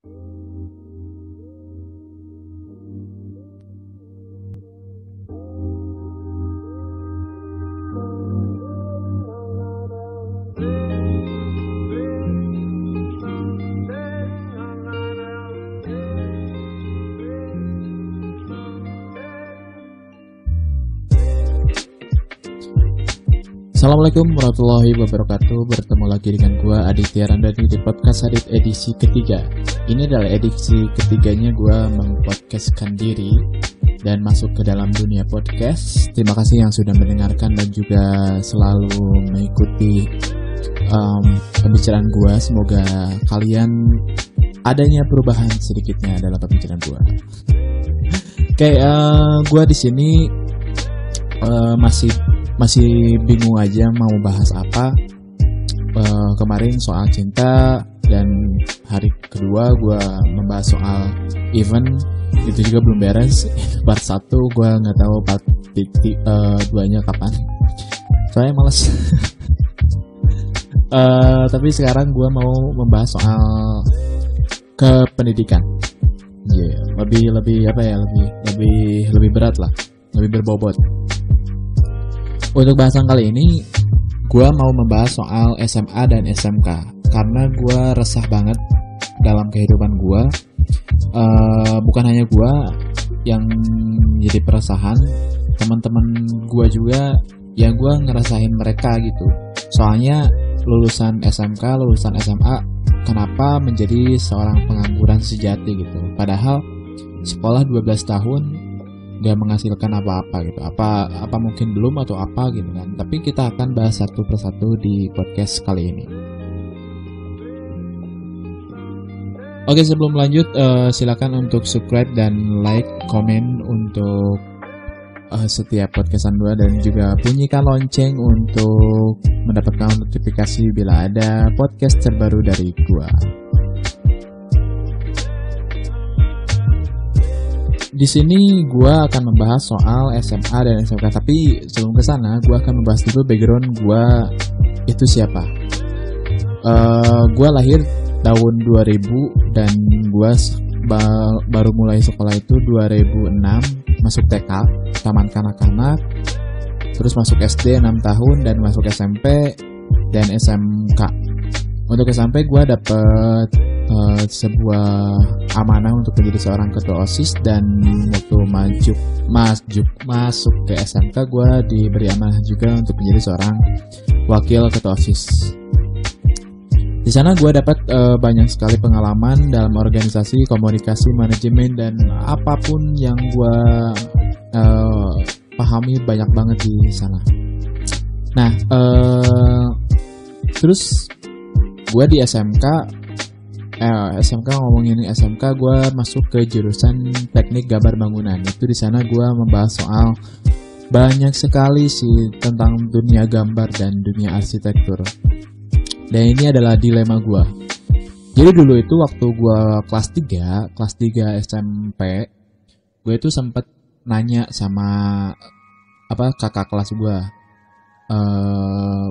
Assalamualaikum warahmatullahi wabarakatuh. Bertemu lagi dengan gua Aditya Randani di podcast Adit edisi ketiga. Ini adalah edisi ketiganya gua mempodcastkan diri dan masuk ke dalam dunia podcast. Terima kasih yang sudah mendengarkan dan juga selalu mengikuti pembicaraan gua. Semoga kalian adanya perubahan sedikitnya dalam pembicaraan gua. Oke, gua di sini masih bingung aja mau bahas apa. Kemarin soal cinta, dan hari kedua gue membahas soal event, itu juga belum beres. Part 1 gue nggak tahu part 2-nya kapan, soalnya males. Tapi sekarang gue mau membahas soal kependidikan. Lebih berat lah, lebih berbobot. Untuk bahasan kali ini, gue mau membahas soal SMA dan SMK. Karena gue resah banget dalam kehidupan gue. Bukan hanya gue yang jadi peresahan, teman-teman gue juga, ya gue ngerasain mereka gitu. Soalnya lulusan SMK, lulusan SMA, kenapa menjadi seorang pengangguran sejati gitu. Padahal sekolah 12 tahun gak menghasilkan apa-apa gitu, apa mungkin belum atau apa gitu kan. Tapi kita akan bahas satu persatu di podcast kali ini. Oke, sebelum lanjut, silakan untuk subscribe dan like, komen untuk setiap podcastan gua, dan juga bunyikan lonceng untuk mendapatkan notifikasi bila ada podcast terbaru dari gua. Di sini gue akan membahas soal SMA dan SMK, tapi sebelum kesana gue akan membahas dulu background gue itu siapa. Gue lahir tahun 2000 dan gue baru mulai sekolah itu 2006, masuk TK, taman kanak-kanak, terus masuk SD 6 tahun dan masuk SMP dan SMK. Untuk SMP gue dapet sebuah amanah untuk menjadi seorang ketua OSIS, dan waktu masuk ke SMK gue diberi amanah juga untuk menjadi seorang wakil ketua OSIS. Di sana gue dapat banyak sekali pengalaman dalam organisasi, komunikasi, manajemen, dan apapun yang gue pahami banyak banget di sana. Nah, terus gue di SMK ngomongin SMK, gue masuk ke jurusan teknik gambar bangunan. Itu di sana gue membahas soal banyak sekali sih tentang dunia gambar dan dunia arsitektur. Dan ini adalah dilema gue. Jadi dulu itu waktu gue kelas 3 SMP, gue itu sempet nanya sama kakak kelas gue,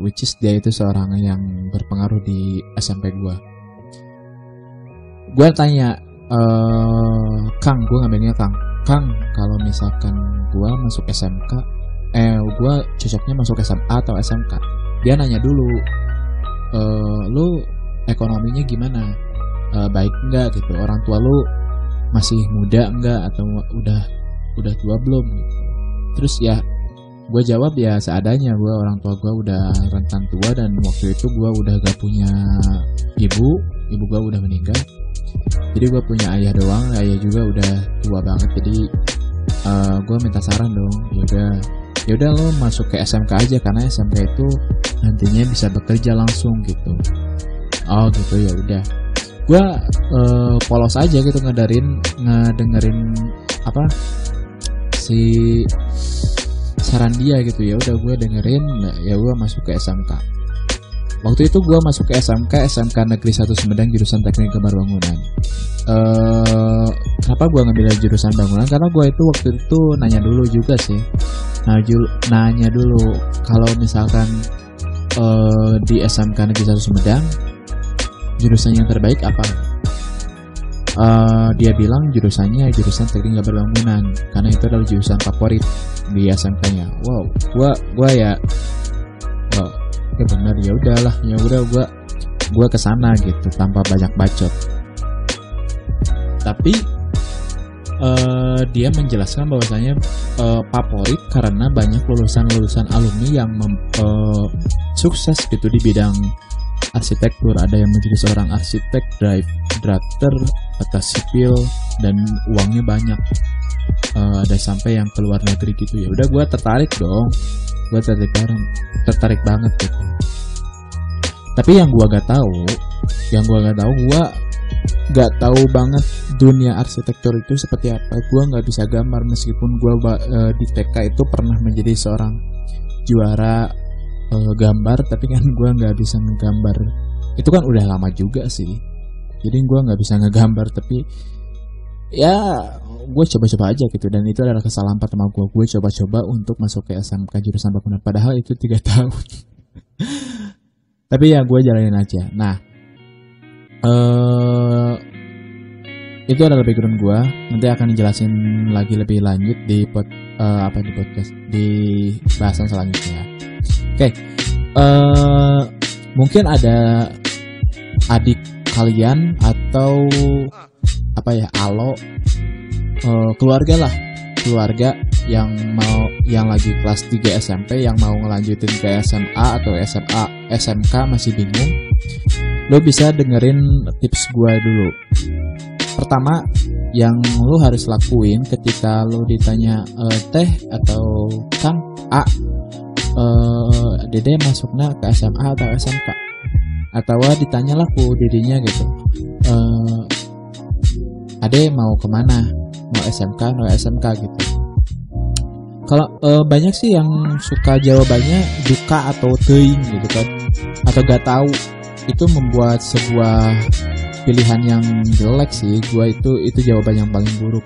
which is dia itu seorang yang berpengaruh di SMP gue. Gue tanya, Kang, gue ngambilnya Kang, kalau misalkan gue masuk SMK, gue cocoknya masuk SMA atau SMK? Dia nanya dulu, lu ekonominya gimana, baik enggak gitu, orang tua lu masih muda enggak atau udah tua belum gitu. Terus ya gue jawab ya seadanya, orang tua gue udah rentan tua, dan waktu itu gue udah gak punya ibu gue udah meninggal. Jadi gue punya ayah doang, ayah juga udah tua banget. Jadi gue minta saran dong, yaudah lo masuk ke SMK aja, karena SMK itu nantinya bisa bekerja langsung gitu. Oh gitu, ya udah. Gue polos aja gitu ngedengerin si saran dia gitu. Ya udah gue dengerin, ya gue masuk ke SMK. Waktu itu gue masuk ke SMK Negeri 1 Sumedang, jurusan teknik gambar bangunan. Kenapa gue ngambil jurusan bangunan? Karena gue itu waktu itu nanya dulu juga sih. Nanya dulu kalau misalkan di SMK Negeri 1 Sumedang jurusan yang terbaik apa. Dia bilang jurusannya jurusan teknik bangunan karena itu adalah jurusan favorit di SMK-nya. Wow, gua ya, ya benar, ya udahlah, ya udah gua kesana gitu tanpa banyak bacot. Tapi dia menjelaskan bahwasanya favorit karena banyak lulusan alumni yang sukses gitu di bidang arsitektur. Ada yang menjadi seorang arsitek, drafter, atau sipil, dan uangnya banyak. Ada sampai yang keluar negeri gitu. Ya udah, gue tertarik dong, gue tertarik banget gitu. Tapi yang gue gak tahu, gue gak tahu banget dunia arsitektur itu seperti apa. Gue nggak bisa gambar, meskipun gue di TK itu pernah menjadi seorang juara gambar, tapi kan gue nggak bisa ngegambar. Itu kan udah lama juga sih, jadi gue nggak bisa ngegambar. Tapi ya gue coba-coba aja gitu, dan itu adalah kesalahan pertama gue coba-coba untuk masuk ke SMK jurusan bangunan, padahal itu 3 tahun. Tapi ya gue jalanin aja. Nah, itu adalah background gue. Nanti akan dijelasin lagi lebih lanjut di podcast, di bahasan selanjutnya. Oke, mungkin ada adik kalian atau keluarga yang lagi kelas 3 SMP yang mau ngelanjutin ke SMA atau SMK masih bingung. Lo bisa dengerin tips gue dulu. Pertama, yang lo harus lakuin ketika lo ditanya Teh atau Kang A, Dede masuknya ke SMA atau SMK, atau ditanyalah ku didinya gitu, Ade mau kemana, mau SMK atau SMK gitu. Kalau banyak sih yang suka jawabannya duka atau teuing gitu kan, atau gak tahu. Itu membuat sebuah pilihan yang jelek sih. Gua itu jawaban yang paling buruk.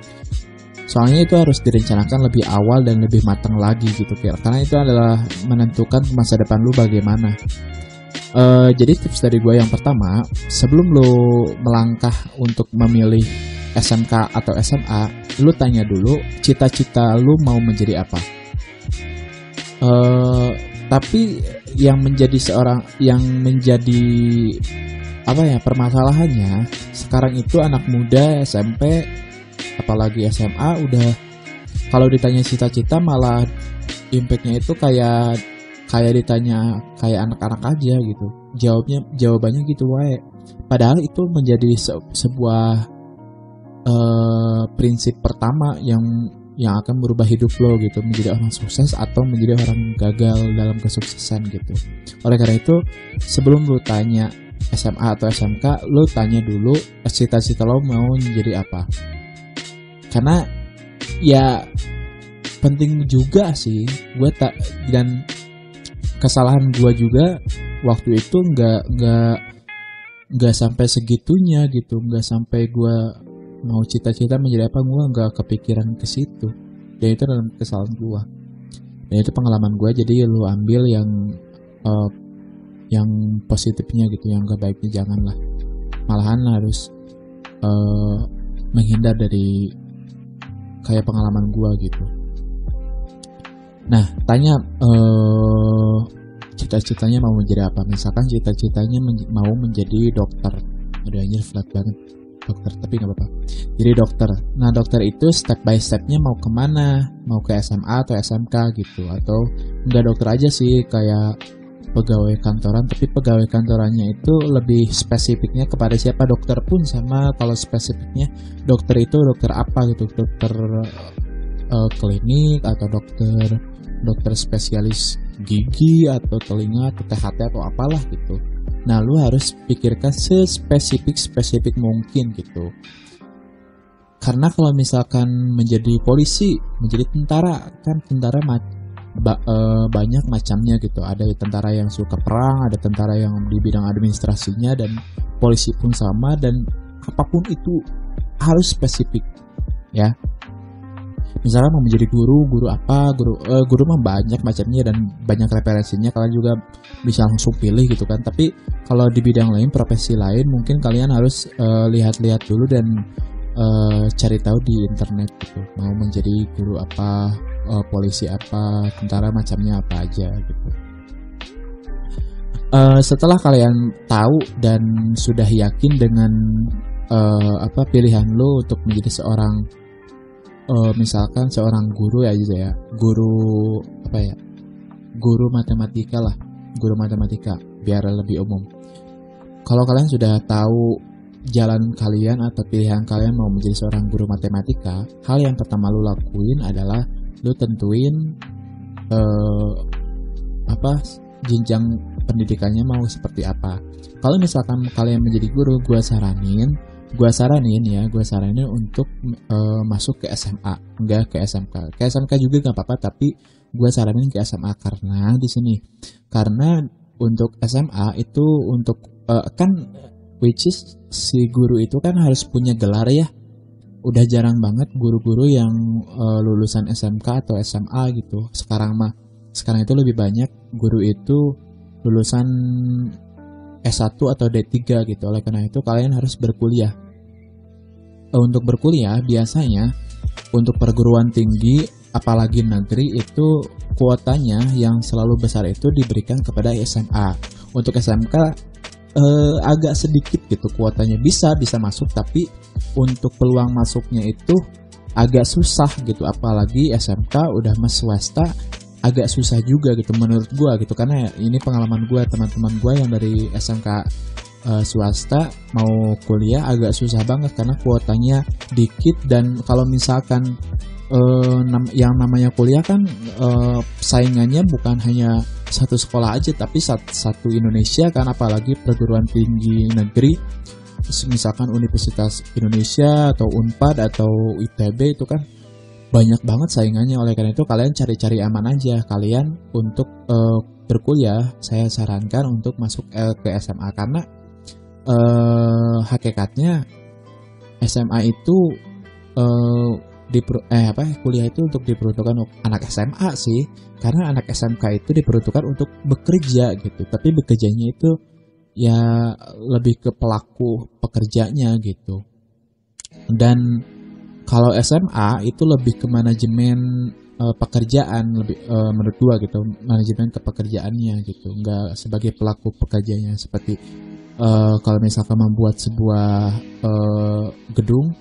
Soalnya itu harus direncanakan lebih awal dan lebih matang lagi gitu, karena itu adalah menentukan masa depan lu bagaimana. Jadi tips dari gue yang pertama, sebelum lu melangkah untuk memilih SMK atau SMA, lu tanya dulu cita-cita lu mau menjadi apa. Tapi yang menjadi permasalahannya sekarang itu anak muda SMP apalagi SMA udah, kalau ditanya cita-cita malah impactnya itu kayak ditanya kayak anak-anak aja gitu. Jawabannya gitu wae. Padahal itu menjadi sebuah prinsip pertama yang akan merubah hidup lo gitu, menjadi orang sukses atau menjadi orang gagal dalam kesuksesan gitu. Oleh karena itu, sebelum lo tanya SMA atau SMK, lo tanya dulu cita-cita lo mau menjadi apa. Karena ya penting juga sih, dan kesalahan gue juga waktu itu nggak sampai segitunya gitu, nggak sampai gue mau cita-cita menjadi apa, gue nggak kepikiran ke situ. Dan itu dalam kesalahan gue, dan itu pengalaman gue. Jadi lu ambil yang positifnya gitu, yang gak baiknya janganlah, malahan harus menghindar dari kayak pengalaman gue gitu. Nah, tanya cita-citanya mau menjadi apa. Misalkan cita-citanya mau menjadi dokter. Aduh anjir, flat banget dokter, tapi gak apa-apa. Jadi dokter. Nah, dokter itu step by stepnya mau kemana, mau ke SMA atau SMK gitu, atau enggak dokter aja sih, kayak pegawai kantoran, tapi pegawai kantorannya itu lebih spesifiknya kepada siapa, dokter pun sama. Kalau spesifiknya dokter itu dokter apa gitu, dokter klinik atau dokter spesialis gigi atau telinga atau THT atau apalah gitu. Nah, lu harus pikirkan sespesifik mungkin gitu. Karena kalau misalkan menjadi polisi, menjadi tentara, kan tentara banyak macamnya gitu. Ada tentara yang suka perang, ada tentara yang di bidang administrasinya, dan polisi pun sama. Dan apapun itu harus spesifik ya. Misalnya mau menjadi guru apa, guru mah banyak macamnya dan banyak referensinya, kalian juga bisa langsung pilih gitu kan. Tapi kalau di bidang lain, profesi lain, mungkin kalian harus lihat-lihat dulu dan cari tahu di internet gitu. Mau menjadi guru apa, polisi apa, tentara macamnya apa aja gitu. Setelah kalian tahu dan sudah yakin dengan pilihan lo untuk menjadi seorang misalkan seorang guru ya gitu ya, guru matematika lah, guru matematika biar lebih umum. Kalau kalian sudah tahu jalan kalian atau pilihan kalian mau menjadi seorang guru matematika, hal yang pertama lo lakuin adalah lo tentuin jenjang pendidikannya mau seperti apa. Kalau misalkan kalian menjadi guru, gue saranin untuk masuk ke SMA, enggak ke SMK. Ke SMK juga gak apa-apa, tapi gue saranin ke SMA karena untuk SMA itu untuk which is si guru itu kan harus punya gelar ya. Udah jarang banget guru-guru yang lulusan SMK atau SMA gitu. Sekarang itu lebih banyak guru itu lulusan S1 atau D3 gitu. Oleh karena itu kalian harus berkuliah. Untuk berkuliah biasanya untuk perguruan tinggi apalagi negeri itu kuotanya yang selalu besar itu diberikan kepada SMA. Untuk SMK agak sedikit gitu kuotanya, bisa masuk, tapi untuk peluang masuknya itu agak susah gitu. Apalagi SMK udah swasta agak susah juga gitu menurut gue gitu, karena ini pengalaman gue, teman-teman gue yang dari SMK swasta mau kuliah agak susah banget karena kuotanya dikit. Dan kalau misalkan yang namanya kuliah kan saingannya bukan hanya satu sekolah aja tapi satu Indonesia kan, apalagi perguruan tinggi negeri misalkan Universitas Indonesia atau Unpad atau ITB itu kan banyak banget saingannya. Oleh karena itu kalian cari-cari aman aja. Kalian untuk berkuliah saya sarankan untuk masuk ke SMA karena hakikatnya SMA itu kuliah itu untuk diperuntukkan anak SMA sih, karena anak SMK itu diperuntukkan untuk bekerja gitu, tapi bekerjanya itu ya lebih ke pelaku pekerjanya gitu. Dan kalau SMA itu lebih ke manajemen pekerjaan, lebih menurut gua gitu, manajemen kepekerjaannya gitu, nggak sebagai pelaku pekerjanya. Seperti kalau misalkan membuat sebuah gedung,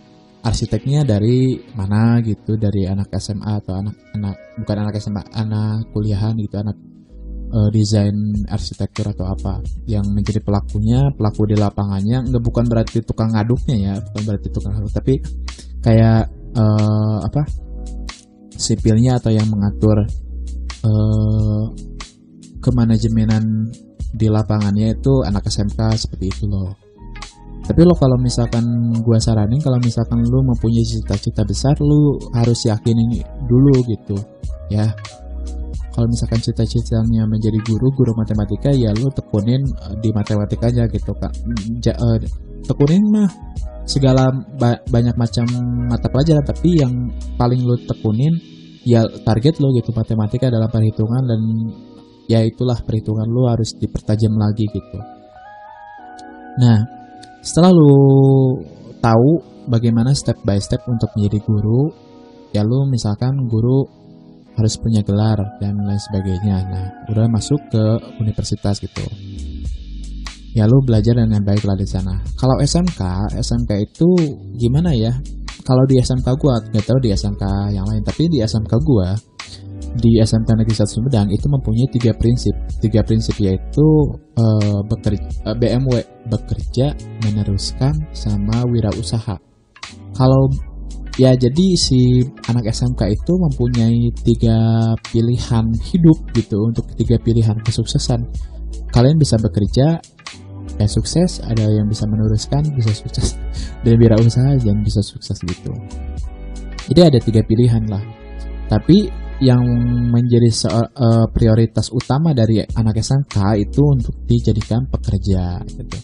arsiteknya dari mana gitu, dari anak SMA atau bukan anak SMA, anak kuliahan gitu, anak desain arsitektur atau apa yang menjadi pelaku di lapangannya. Bukan berarti tukang ngaduknya ya, bukan berarti tukang ngaduk, tapi kayak sipilnya atau yang mengatur kemanajemenan di lapangannya itu anak SMK, seperti itu loh. Tapi lo kalau misalkan gua saranin, kalau misalkan lo mempunyai cita-cita besar, lo harus yakin ini dulu gitu ya. Kalau misalkan cita-citanya menjadi guru matematika, ya lo tekunin di matematikanya gitu Kak. Tekunin mah segala banyak macam mata pelajaran, tapi yang paling lo tekunin ya target lo gitu, matematika dalam perhitungan, dan ya itulah perhitungan lo harus dipertajam lagi gitu. Nah, setelah lo tahu bagaimana step by step untuk menjadi guru, ya lo misalkan guru harus punya gelar dan lain sebagainya. Nah, udah masuk ke universitas gitu, ya lo belajar dengan baik lah di sana. Kalau SMK itu gimana ya? Kalau di SMK gua nggak tahu di SMK yang lain, tapi di SMK gua, di SMK Negeri 1 Sumedang itu mempunyai tiga prinsip yaitu BMW, bekerja, meneruskan, sama wirausaha. Kalau ya jadi si anak SMK itu mempunyai 3 pilihan hidup gitu, untuk 3 pilihan kesuksesan. Kalian bisa bekerja sukses, ada yang bisa meneruskan bisa sukses, dan wirausaha yang bisa sukses gitu. Jadi ada 3 pilihan lah. Tapi yang menjadi prioritas utama dari anak SMK itu untuk dijadikan pekerja gitu.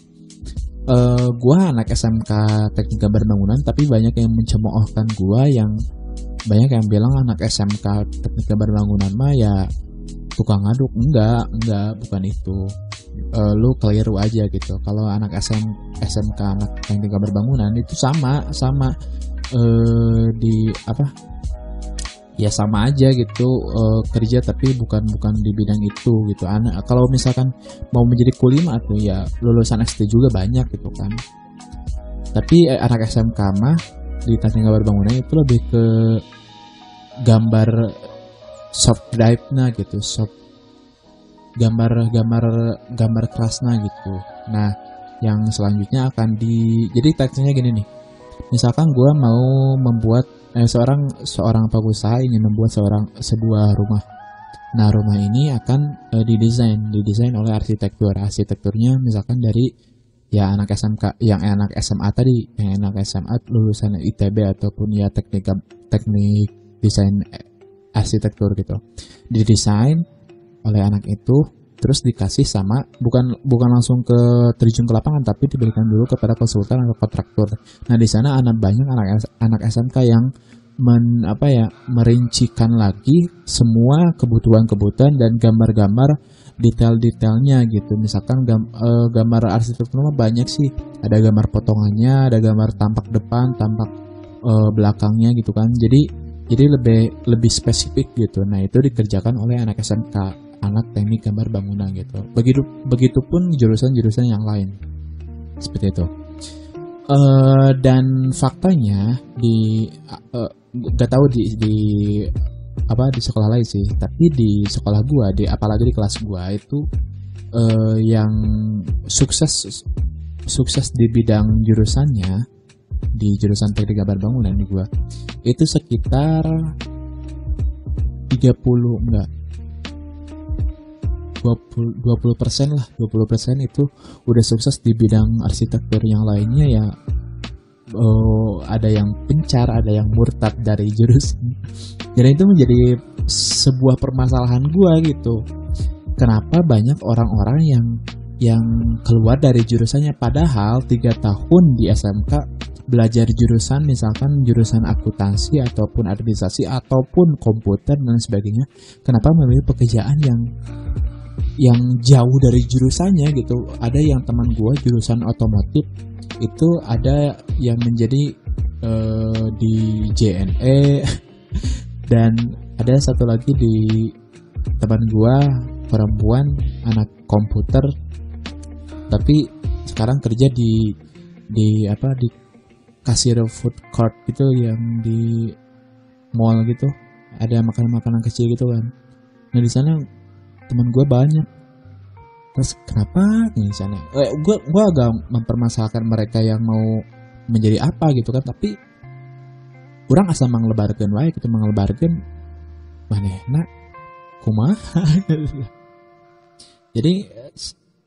Gua anak SMK Teknik Gambar Bangunan, tapi banyak yang mencemoohkan gua yang banyak yang bilang anak SMK teknik gambar bangunan mah ya tukang ngaduk. Enggak, bukan itu. Lu keliru aja gitu. Kalau anak SMK anak teknik gambar bangunan itu sama di apa ya, sama aja gitu, kerja tapi bukan di bidang itu gitu. Kalau misalkan mau menjadi kulima tuh ya lulusan ST juga banyak gitu kan. Tapi anak SMK mah di teknik gambar bangunan itu lebih ke gambar soft drive-nya gitu, gambar kelasnya gitu. Nah, yang selanjutnya akan jadi teknisnya gini nih. Misalkan gue mau membuat seorang pengusaha ingin membuat sebuah rumah. Nah, rumah ini akan didesain oleh arsitekturnya misalkan dari ya anak SMK, yang anak SMA tadi, yang anak SMA lulusan ITB ataupun ya teknik desain arsitektur gitu. Didesain oleh anak itu, terus dikasih sama bukan langsung terjun ke lapangan, tapi diberikan dulu kepada konsultan atau kontraktor. Nah, di sana banyak anak SMK yang merincikan lagi semua kebutuhan dan gambar-gambar detail-detailnya gitu. Misalkan gambar arsitektur banyak sih, ada gambar potongannya, ada gambar tampak depan, tampak belakangnya gitu kan. Jadi lebih spesifik gitu. Nah, itu dikerjakan oleh anak SMK, anak teknik gambar bangunan gitu. Begitupun jurusan-jurusan yang lain seperti itu. Dan faktanya gak tahu di sekolah lain sih, tapi di sekolah gua, apalagi di kelas gua itu yang sukses di bidang jurusannya, di jurusan teknik gambar bangunan di gua itu sekitar 20% lah, 20% itu udah sukses di bidang arsitektur. Yang lainnya ya ada yang pencar, ada yang murtad dari jurusan. Jadi itu menjadi sebuah permasalahan gua gitu. Kenapa banyak orang-orang yang keluar dari jurusannya, padahal 3 tahun di SMK belajar jurusan, misalkan jurusan akuntansi ataupun administrasi ataupun komputer dan sebagainya. Kenapa memilih pekerjaan yang jauh dari jurusannya gitu. Ada yang teman gue jurusan otomotif itu ada yang menjadi di JNE dan ada satu lagi di teman gue perempuan anak komputer tapi sekarang kerja di kasir food court gitu, yang di mall gitu, ada makanan kecil gitu kan. Nah, di sana teman gue banyak. Terus kenapa di sana? Gue agak mempermasalahkan mereka yang mau menjadi apa gitu kan, tapi kurang asal manglebarkeun wae gitu, manglebarkeun manehna kumaha. Jadi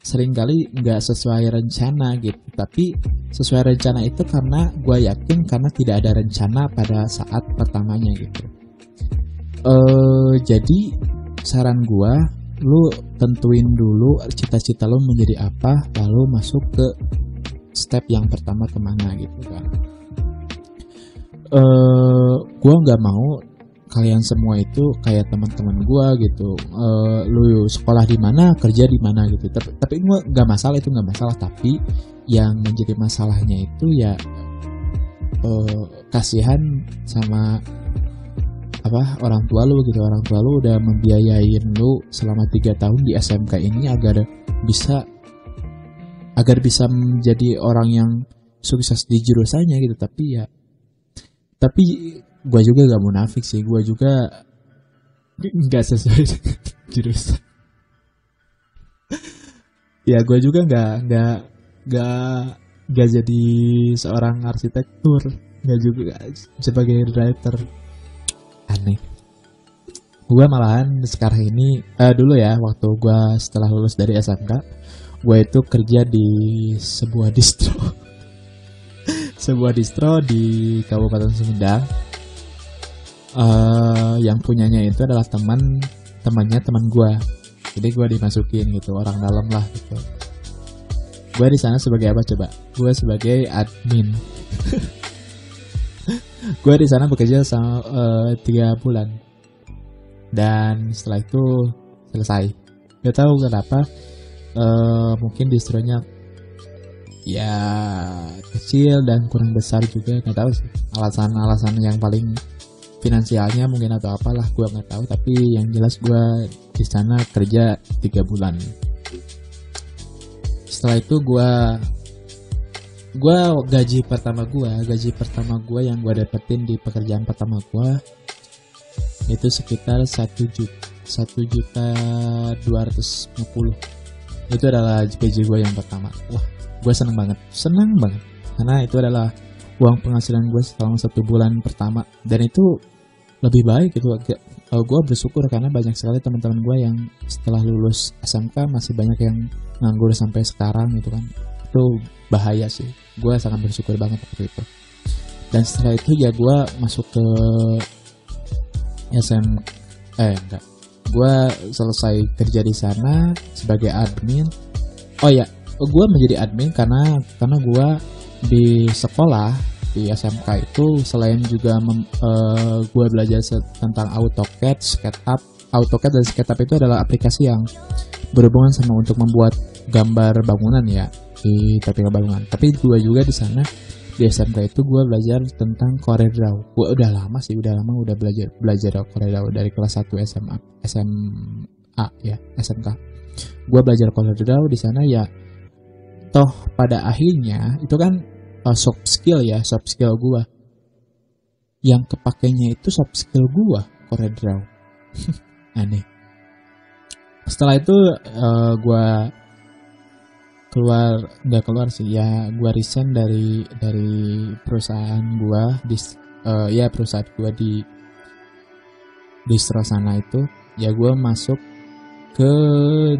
seringkali nggak sesuai rencana gitu, tapi sesuai rencana itu karena gue yakin karena tidak ada rencana pada saat pertamanya gitu. Jadi saran gue, lu tentuin dulu cita-cita lu menjadi apa, lalu masuk ke step yang pertama kemana gitu kan. Gue nggak mau kalian semua itu kayak teman-teman gue gitu, lu sekolah di mana, kerja di mana gitu. Tapi gue nggak masalah, itu nggak masalah. Tapi yang menjadi masalahnya itu ya kasihan sama orang tua lu gitu. Orang tua lu udah membiayain lu selama 3 tahun di SMK ini agar bisa menjadi orang yang sukses di jurusannya gitu. Tapi gue juga gak munafik sih, gue juga gak sesuai dengan jurusan. Ya gue juga gak jadi seorang arsitektur, gak juga sebagai writer. Aneh. Gue malahan sekarang ini dulu ya, waktu gue setelah lulus dari SMK, gue itu kerja di sebuah distro di Kabupaten Sumedang. Yang punyanya itu adalah temannya teman gue. Jadi gue dimasukin gitu, orang dalam lah gitu. Gue di sana sebagai apa coba? Gue sebagai admin. Gue di sana bekerja sama 3 bulan dan setelah itu selesai. Gak tahu kenapa, mungkin distronya ya kecil dan kurang besar juga, nggak tahu sih alasan yang paling finansialnya mungkin atau apalah, gue nggak tahu. Tapi yang jelas gue di sana kerja 3 bulan. Setelah itu gue gaji pertama gue yang gue dapetin di pekerjaan pertama gue itu sekitar 1.250.000. Itu adalah gaji gue yang pertama. Wah, gue seneng banget karena itu adalah uang penghasilan gue selama 1 bulan pertama, dan itu lebih baik gitu. Gue bersyukur karena banyak sekali teman-teman gue yang setelah lulus SMK masih banyak yang nganggur sampai sekarang gitu kan. Itu bahaya sih. Gue sangat bersyukur banget waktu itu. Dan setelah itu ya gue masuk ke gue selesai kerja di sana sebagai admin. Oh ya, gue menjadi admin karena gue di sekolah di SMK itu selain juga gue belajar tentang AutoCAD, SketchUp. AutoCAD dan SketchUp itu adalah aplikasi yang berhubungan sama untuk membuat gambar bangunan ya, di TPK bangunan. Tapi gue juga di sana di SMK itu gue belajar tentang CorelDRAW. Gue udah lama belajar CorelDRAW dari kelas 1 SMA ya, SMK. Gue belajar CorelDRAW di sana ya. Toh pada akhirnya itu kan soft skill gue. Yang kepakainya itu soft skill gue, CorelDRAW. Aneh. Setelah itu gue gue resign dari perusahaan gue perusahaan gue di distro sana itu. Ya gue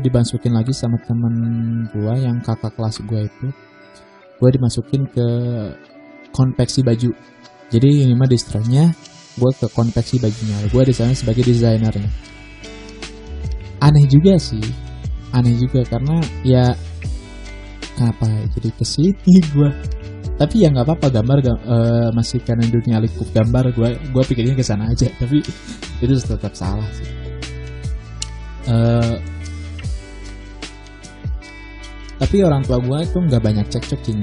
dimasukin lagi sama temen gue yang kakak kelas gue itu. Gue dimasukin ke konveksi baju. Jadi ini mah distronya gue ke konveksi bajunya. Gue di sana sebagai desainernya. Aneh juga karena ya kenapa jadi kesini gue. Tapi ya nggak apa-apa, masih karena dunia lingkup gambar, gue pikirnya ke sana aja. Tapi itu tetap salah sih. Tapi orang tua gue itu nggak banyak cekcok sih.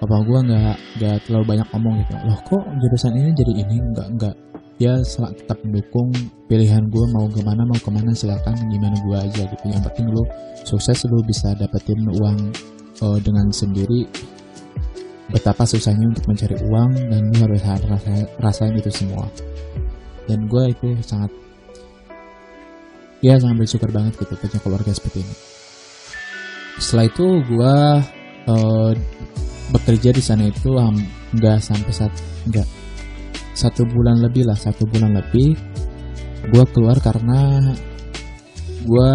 Papa gue nggak terlalu banyak ngomong gitu. Loh kok jurusan ini jadi ini, nggak. Dia tetap mendukung pilihan gue mau kemana silakan, gimana gue aja gitu. Yang penting lu sukses, lu bisa dapetin uang dengan sendiri. Betapa susahnya untuk mencari uang dan lu harus rasain itu semua. Dan gue itu sangat bersyukur banget gitu punya keluarga seperti ini. Setelah itu gue bekerja di sana itu nggak sampai 1 bulan lebih. Gue keluar karena gue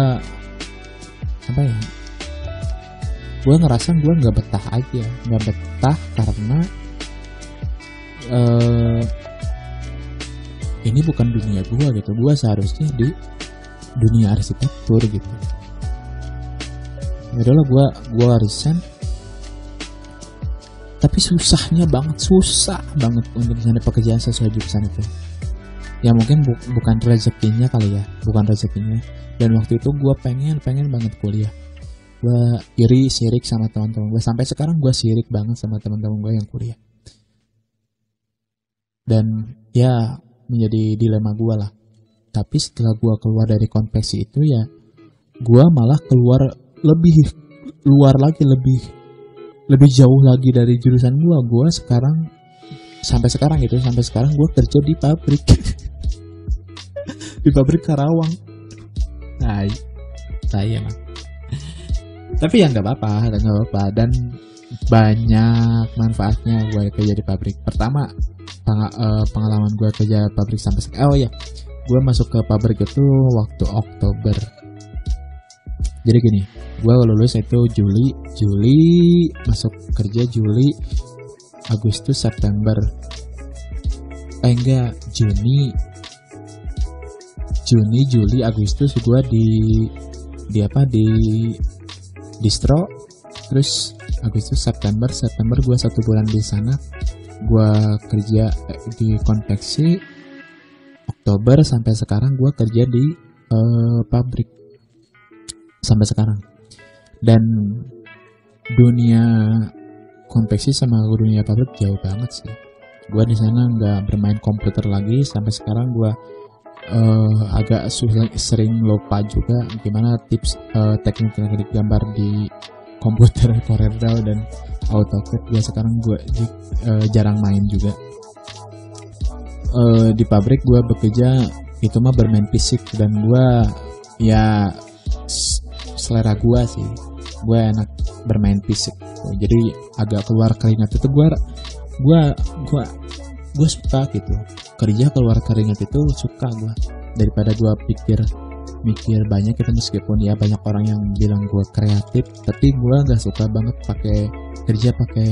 ngerasa gue nggak betah karena ini bukan dunia gue gitu. Gue seharusnya di dunia arsitektur gitu. Ya udahlah, gue resign. Tapi susah banget untuk mencari pekerjaan sesuai jurusan itu. Ya mungkin bukan rezekinya kali ya, Dan waktu itu gue pengen banget kuliah. Gue sirik sama teman-teman gue. Sampai sekarang gue sirik banget sama teman-teman gue yang kuliah. Dan ya menjadi dilema gue lah. Tapi setelah gue keluar dari konveksi itu ya, gue malah keluar lebih jauh lagi dari jurusan gue sampai sekarang gue kerja di pabrik di pabrik Karawang. Nah, saya mah. Tapi ya nggak apa-apa, dan banyak manfaatnya gue kerja di pabrik. Pertama, pengalaman gue kerja di pabrik sampai sekarang. Gue masuk ke pabrik itu waktu Oktober. Jadi gini, gue lulus itu Juli, masuk kerja Juli, Agustus, September. Juni, Juli, Agustus gue di distro. Terus Agustus, September gue 1 bulan di sana. gue kerja di konveksi, Oktober sampai sekarang gue kerja di pabrik sampai sekarang. Dan dunia konveksi sama dunia pabrik jauh banget sih. Gue di sana nggak bermain komputer lagi, sampai sekarang gue agak sering lupa juga gimana tips teknik gambar di komputer CorelDRAW dan AutoCAD. Ya sekarang gue jarang main juga. Di pabrik gue bekerja itu mah bermain fisik, dan gue ya selera gue sih, gue enak bermain fisik. Jadi agak keluar keringat itu gue suka gitu. Kerja keluar keringat itu suka gue, daripada gue mikir banyak gitu. Meskipun ya banyak orang yang bilang gue kreatif, tapi gue nggak suka banget kerja pakai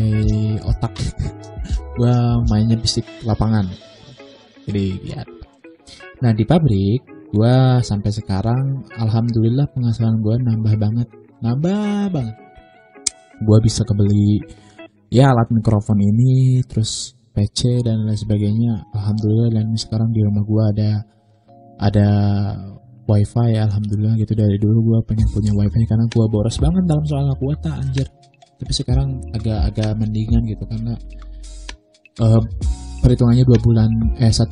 otak. Gue mainnya fisik lapangan. Jadi ya. Nah di pabrik gue sampai sekarang alhamdulillah penghasilan gue nambah banget. Gue bisa kebeli ya alat mikrofon ini, terus PC dan lain sebagainya. Alhamdulillah. Dan sekarang di rumah gue ada wifi, alhamdulillah gitu. Dari dulu gue pengen punya wifi karena gue boros banget dalam soal kuota anjir. Tapi sekarang agak mendingan gitu karena perhitungannya 1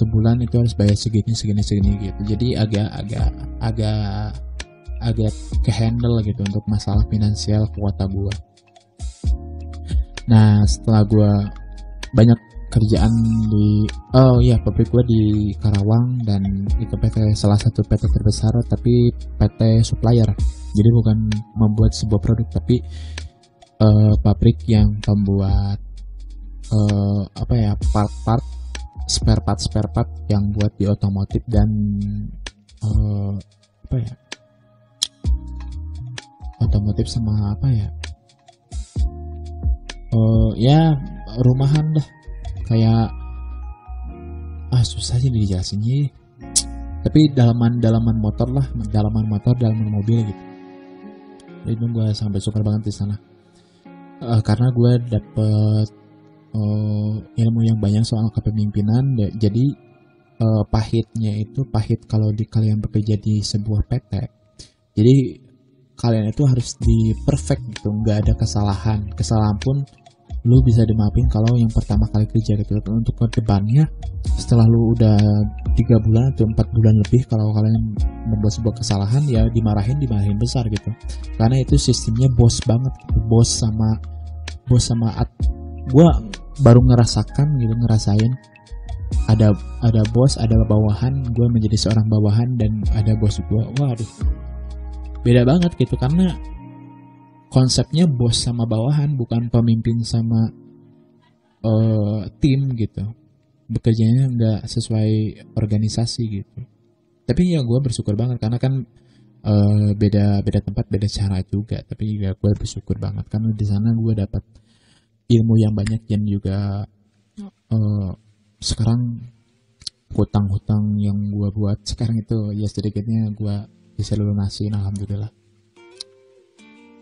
bulan itu harus bayar segini gitu. Jadi agak kehandle gitu untuk masalah finansial kuota gue. Nah setelah gue banyak kerjaan di pabrik gue di Karawang, dan itu salah satu PT terbesar, tapi PT supplier. Jadi bukan membuat sebuah produk, tapi pabrik yang membuat spare part yang buat di otomotif dan otomotif sama rumahan dah, kayak susah sih dijelasinnya. Tapi dalaman motor, dalaman mobil gitu. Jadi gue sampai suka banget di sana. Karena gue dapet ilmu yang banyak soal kepemimpinan. Jadi pahit kalau kalian bekerja di sebuah PT. Jadi kalian itu harus di perfect gitu, nggak ada kesalahan pun lu bisa dimaafin kalau yang pertama kali kerja gitu. Untuk kedepannya setelah lu udah 3 bulan atau 4 bulan lebih, kalau kalian membuat sebuah kesalahan ya dimarahin besar gitu, karena itu sistemnya bos banget gitu. Bos sama gue baru ngerasain ada bos, ada bawahan. Gue menjadi seorang bawahan dan ada bos gue. Waduh, beda banget gitu, karena konsepnya bos sama bawahan, bukan pemimpin sama tim gitu. Bekerjanya nggak sesuai organisasi gitu. Tapi ya gue bersyukur banget karena kan beda tempat, beda cara juga. Tapi ya gue bersyukur banget karena di sana gue dapat ilmu yang banyak, dan juga sekarang hutang-hutang yang gue buat sekarang itu ya sedikitnya gue bisa lunasin, alhamdulillah.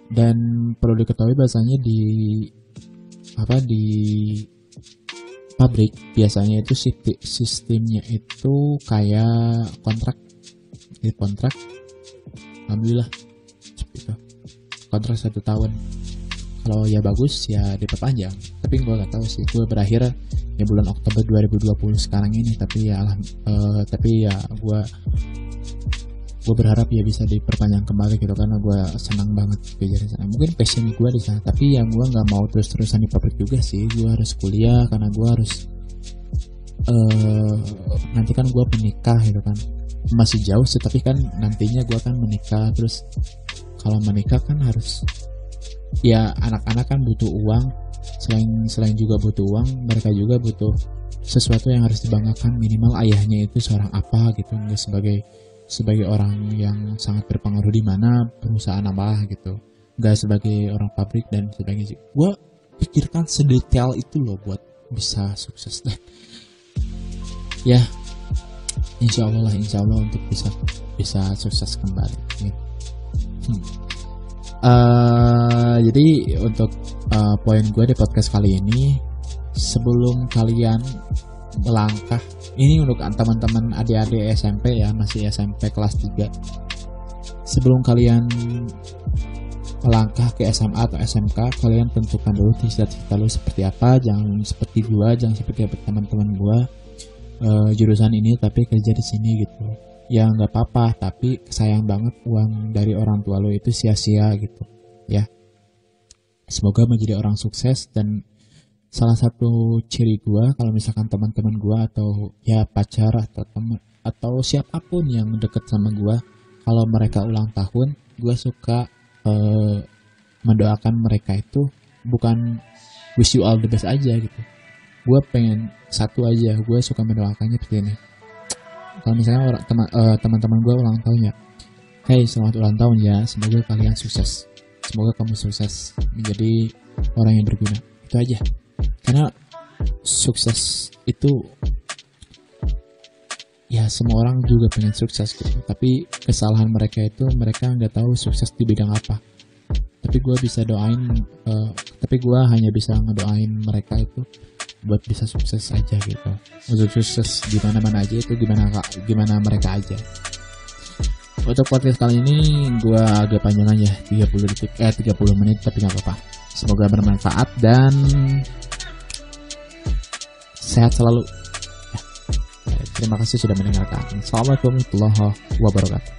Dan perlu diketahui bahasanya di pabrik biasanya itu sistemnya itu kayak kontrak, alhamdulillah gitu. Kontrak 1 tahun, kalau ya bagus ya diperpanjang. Tapi gue nggak tahu sih, gue berakhir ya bulan Oktober 2020 sekarang ini. Tapi ya gue berharap ya bisa diperpanjang kembali gitu, karena gue senang banget kerja di sana. Mungkin passion gue di sana, tapi ya gue nggak mau terus-terusan di pabrik juga sih. Gue harus kuliah karena gue harus nanti kan gue menikah gitu kan. Masih jauh sih, tapi kan nantinya gue akan menikah. Terus kalau menikah kan harus ya, anak-anak kan butuh uang. Selain juga butuh uang, mereka juga butuh sesuatu yang harus dibanggakan. Minimal ayahnya itu seorang apa gitu, nggak sebagai orang yang sangat berpengaruh di mana perusahaan apa gitu, nggak sebagai orang pabrik dan sebagainya. Gue pikirkan sedetail itu loh buat bisa sukses deh. Ya, insya Allah untuk bisa sukses kembali. Ya. Jadi untuk poin gue di podcast kali ini, sebelum kalian melangkah, ini untuk teman-teman adik-adik SMP ya, masih SMP kelas 3, sebelum kalian melangkah ke SMA atau SMK, kalian tentukan dulu cita-cita lu seperti apa. Jangan seperti gua, jangan seperti teman-teman gua, jurusan ini tapi kerja di sini gitu. Ya nggak apa-apa, tapi sayang banget uang dari orang tua lo itu sia-sia gitu ya. Semoga menjadi orang sukses. Dan salah satu ciri gua, kalau misalkan teman-teman gua atau ya pacar atau teman atau siapapun yang deket sama gua, kalau mereka ulang tahun, gua suka mendoakan mereka itu bukan wish you all the best aja gitu. Gue pengen satu aja, gue suka mendoakannya seperti ini. Kalau misalnya teman-teman gue ulang tahun ya, hey selamat ulang tahun ya, semoga kalian sukses, semoga kamu sukses menjadi orang yang berguna. Itu aja. Karena sukses itu ya semua orang juga pengen sukses gitu, tapi kesalahan mereka itu mereka nggak tahu sukses di bidang apa. Tapi gue bisa doain, tapi gue hanya bisa ngedoain mereka itu buat bisa sukses aja gitu. Untuk sukses di mana-mana aja itu gimana mereka aja. Untuk podcast kali ini gue agak panjangan ya, 30 menit, tapi nggak apa-apa. Semoga bermanfaat dan sehat selalu. Terima kasih sudah mendengarkan. Assalamualaikum warahmatullahi wabarakatuh.